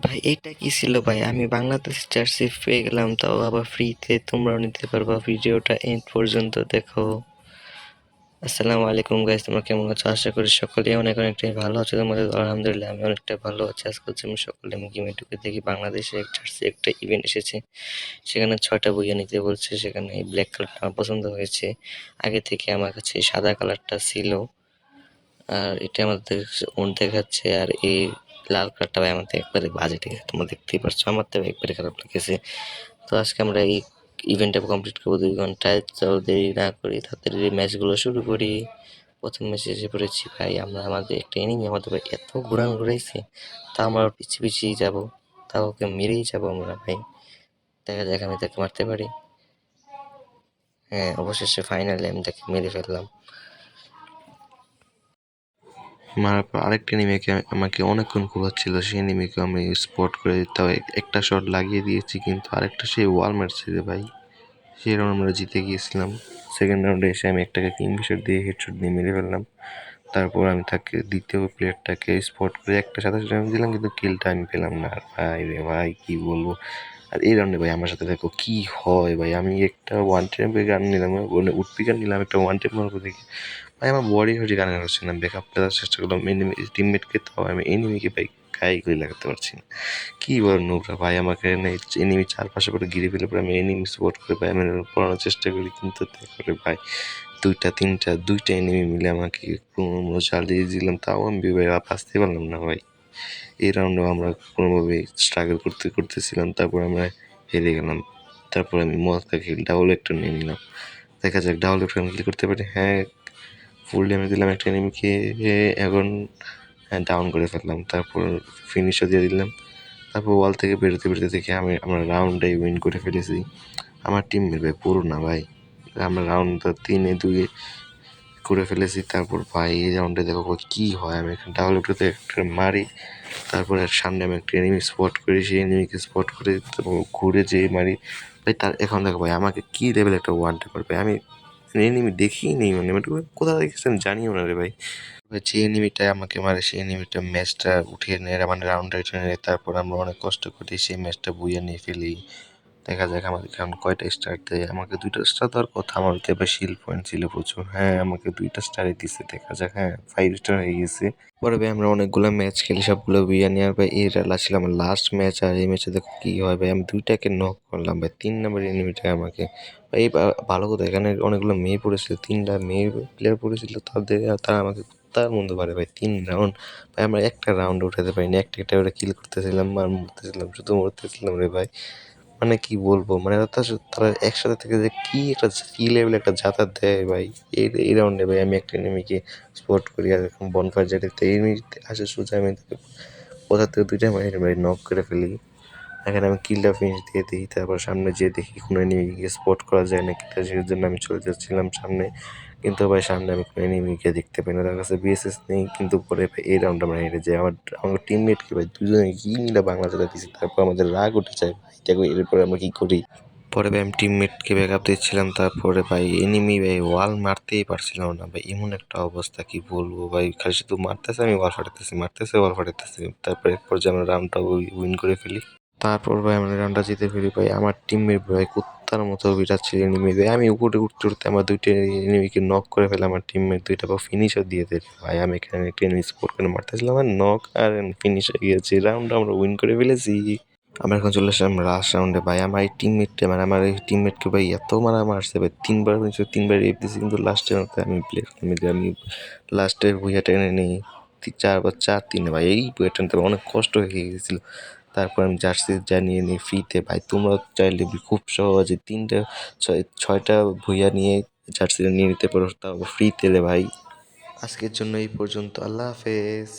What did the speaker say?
ভাই এটা কি ছিল ভাই? আমি বাংলাদেশ জার্সি পেয়ে গেলাম, তাও আবার ফ্রিতে। তোমরাও নিতে পারবা, ভিডিওটা এন্ড পর্যন্ত দেখো। আসসালামু আলাইকুম গাইস, তোমরা কেমন আছো? আশা করি সকলেই অনেক অনেকটাই ভালো আছো। তোমাদের দোয়ায় আলহামদুলিল্লাহ আমি অনেকটা ভালো আছি। আজকে হচ্ছে আমি সকলে গেমে দেখি বাংলাদেশে এক জার্সি একটা ইভেন্ট এসেছে, সেখানে 6টা বইয়া নিতে বলছে। সেখানে এই ব্ল্যাক কালারটা আমার পছন্দ হয়েছে। আগে থেকে আমার কাছে এই সাদা কালারটা ছিল, আর এটা আমাদের দেখাচ্ছে। আর এই লাল কালারটা ভাই আমাদের একবারে বাজে, ঠিক আছে? তোমরা দেখতেই পারছো, আমার তো একবারে খারাপ লেগেছে। তো আজকে আমরা এই ইভেন্টটা কমপ্লিট করবো 2 ঘন্টায়। তো দেরি না করি, তাড়াতাড়ি ম্যাচগুলো শুরু করি। প্রথম ম্যাচে এসে পড়েছি ভাই আমরা। আমাদের একটা এনিমি আমাদের ভাই এত ঘুরাইছে, তা আমরা পিছিয়ে পিছিয়ে যাবো, তাও ওকে মেরেই যাবো আমরা ভাই। দেখা যাক আমি তাকে মারতে পারি। হ্যাঁ, অবশেষে ফাইনালে আমি তাকে মেরে ফেললাম। মারার পর আরেকটা এনিমিকে আমাকে অনেকক্ষণ ঘুরাচ্ছিল, সেই এনিমিকে আমি স্পট করে তাও একটা শট লাগিয়ে দিয়েছি, কিন্তু আরেকটা সেই ওয়াল মারছে রে ভাই। সেই রাউন্ড আমরা জিতে গিয়েছিলাম। সেকেন্ড রাউন্ডে এসে আমি একটাকে কিংফিশার দিয়ে হেডশট দিয়ে মেরে ফেললাম। তারপর আমি তাকে দ্বিতীয় প্লেয়ারটাকে স্পট করে একটা 27 রাউন্ড দিলাম, কিন্তু কিলটা আমি পেলাম না। আর ভাই রে ভাই কি বলবো। আর এই রাউন্ডে ভাই আমার সাথে দেখো কি হয় ভাই। আমি একটা ওয়ান টেম্পে গান নিলাম, মানে উঠপি গান নিলাম, একটা ওয়ান টেম্প মারবো দেখি ভাই আমার বডি হচ্ছে গানে হচ্ছে না। ব্যাকআপ দেওয়ার চেষ্টা করলাম এনিমি টিমমেটকে, তাও আমি এনিমিকে ভাই গায়ে গুলি লাগাতে পারছি না। কি বল নোংরা ভাই, আমাকে এনিমি চারপাশে করে ঘিরে ফেলে পরে আমি এনিমি স্পট করে ভাই আমি পড়ানোর চেষ্টা করি, কিন্তু দেখো ভাই দুইটা এনিমি মিলে আমাকে কোনো চালিয়ে দিলাম, তাও আমি ভাই বাঁচতে পারলাম না ভাই। এই রাউন্ডেও আমরা কোনোভাবে স্ট্রাগল করতেছিলাম, তারপর আমরা হেরে গেলাম। তারপর আমি মজা খেল ডাবল একটা নিয়ে নিলাম। দেখা যাক ডাবল একটা কিল করতে পারি। হ্যাঁ, ফুল ড্যামেজ দিলাম একটা এনিমিকে, এখন হ্যাঁ ডাউন করে ফেললাম। তারপর ফিনিশও দিয়ে দিলাম। তারপর ওয়াল থেকে বেরোতে দেখে আমরা রাউন্ডটাই উইন করে ফেলেছি। আমার টিমমেট ভাই পুরো না ভাই, আমরা রাউন্ড 3-2 করে ফেলেছি। তারপর ভাই এই রাউন্ডে দেখো কি হয়। আমি এখানে ডাবল একটা মারি, তারপরে সামনে আমি একটা এনিমি স্পট করি, সেই এনিমিকে স্পট করে ঘুরে যেয়ে মারি ভাই। তার এখন দেখো ভাই আমাকে কি লেভেল একটা ওয়ান ট্যাপ করবে, আমি এনিমি দেখিই নেই, মানে কোথাও দেখেছেন জানিও না রে ভাই। যে এনিমিটা আমাকে মারে সেই এনিমিটা ম্যাচটা উঠিয়ে নেয়, মানে রাউন্ডটা উঠিয়ে নেয়। তারপর আমরা অনেক কষ্ট করে সেই ম্যাচটা বুইয়ে নিয়ে ফেলি। দেখা যাক আমাদের এখন কয়টা স্টার দেয়। আমাকে 2টা স্টার দেওয়ার কথা, আমার তো এবার শিল পয়েন্ট ছিল প্রচুর। হ্যাঁ, আমাকে 2টা স্টারই দিছে। দেখা যাক, হ্যাঁ 5 স্টার হয়ে গেছে। পরে ভাই আমরা অনেকগুলো ম্যাচ খেলি, সবগুলো বিরিয়ানি। আর ভাই এই ছিল আমার লাস্ট ম্যাচ। আর এই ম্যাচে দেখো কি হয় ভাই, আমি 2টাকে নক করলাম ভাই। 3 নম্বর এনিমিটা আমাকে ভাই ভালো কথা, এখানে অনেকগুলো মেয়ে পড়েছিল, 3টা মেয়ে প্লেয়ার পড়েছিল। তারা আমাকে তার মধ্যে পারে ভাই 3 রাউন্ড ভাই আমরা একটা রাউন্ড উঠাতে পারিনি। একটা করে কিল করতেছিলাম আর মরতেছিলাম, শুধু মরতেছিলাম রে ভাই। মানে কি বলবো, মানে তারা একসাথে থেকে যে কি লেভেল একটা যাতায়াত দেয় ভাই। এই রাউন্ডে ভাই আমি একটা এনিমিকে স্পট করি, আর এরকম বনফায়ার যেটাতে এনিমি আসে সোজা, আমি তাকে কোথা থেকে 2টা মারি ভাই নক করে ফেলি। এখানে আমি কিলটা ফিনিশ দিয়ে দিই। তারপর সামনে যেয়ে দেখি কোনো এনিমিকে স্পট করা যায় না কিনা, সেই জন্য আমি চলে যাচ্ছিলাম সামনে। কিন্তু ভাই সামনে আমি কোনো এনিমিকে দেখতে পাই না, তার কাছে বিএসএস নেই। কিন্তু পরে ভাই এই রাউন্ডটা আমরা হেরে যাই। আমার টিমমেটকে ভাই দুজনে কি মিলে বাংলা জেলা দিয়েছি। তারপর আমাদের রাগ উঠে যায় ভাই, দেখো এরপরে আমরা কি করি। পরে ভাই আমি টিমমেটকে ব্যাকআপ দিচ্ছিলাম। তারপরে ভাই এনিমি ভাই ওয়াল মারতেই পারছিলাম না ভাই, এমন একটা অবস্থা কি বলবো ভাই। খালি শুধু মারতেছে, আমি ওয়াল ফাটাতেছি, মারতেছে ওয়াল ফাটাতেছি। তারপরে এক পর্যায়ে আমরা রাউন্ডটা উইন করে ফেলি। তারপর ভাই আমরা রাউন্ডটা জিতে ফেলি ভাই। আমার টিমমেট ভাই কুত্তার মতো বিরাচ্ছিল এনিমি ভাই। আমি উপরে উঠতে আমার 2টা এনিমিকে নক করে ফেলে। আমার টিমমেট 2টা ফিনিশও দিয়ে দেয় ভাই। আমি এখানে একটা এনিমি স্পোর্ট করে মারতেছিলাম, আমার নক আর ফিনিশ হয়ে গিয়েছে। রাউন্ড আমরা উইন করে ফেলেছি। আমরা এখন চলে আসলাম লাস্ট রাউন্ডে ভাই। আমার এই টিমমেটটা, মানে আমার এই টিমমেটকে ভাই এত মারছে ভাই, 3বার রেপ দিয়েছি, কিন্তু লাস্টের মধ্যে আমি লাস্টের ভুইয়াটা এনে নিই। 4-3 ভাই। এই ভুইয়াটা নিতে অনেক কষ্ট হয়ে গেছিল। তারপর আমি জার্সি জানিয়ে নিই ফ্রিতে ভাই। তোমরা চাইলে খুব সহজে 6টা ভুইয়া নিয়ে জার্সিটা নিয়ে নিতে পারো, তাও ফ্রিতে রে ভাই। আজকের জন্য এই পর্যন্ত, আল্লাহ হাফেজ।